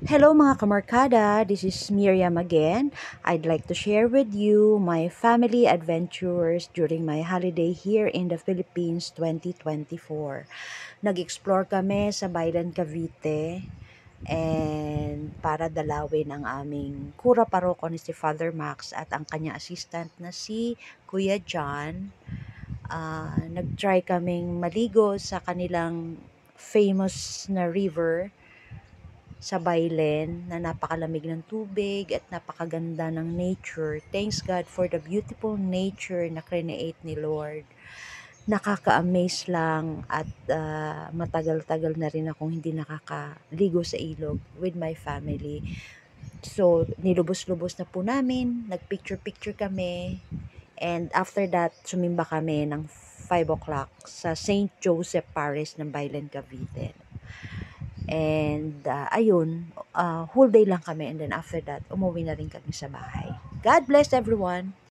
Hello mga kamarkada, this is Miriam again. I'd like to share with you my family adventures during my holiday here in the Philippines 2024. Nag-explore kami sa Baylan Cavite and para dalawin ang aming kura paroko ni si Father Max at ang kanya assistant na si Kuya John. Nag-try kaming maligo sa kanilang famous na river sa Bailen na napakalamig ng tubig at napakaganda ng nature. Thanks God for the beautiful nature na create ni Lord. Nakaka-amaze lang at matagal-tagal na rin akong hindi nakakaligo sa ilog with my family. So, nilubos-lubos na po namin, nagpicture-picture kami, and after that, sumimba kami ng 5 o'clock sa St. Joseph Parish ng Bailen, Cavite. And ayun, whole day lang kami and then after that, umuwi na rin kami sa bahay. God bless everyone!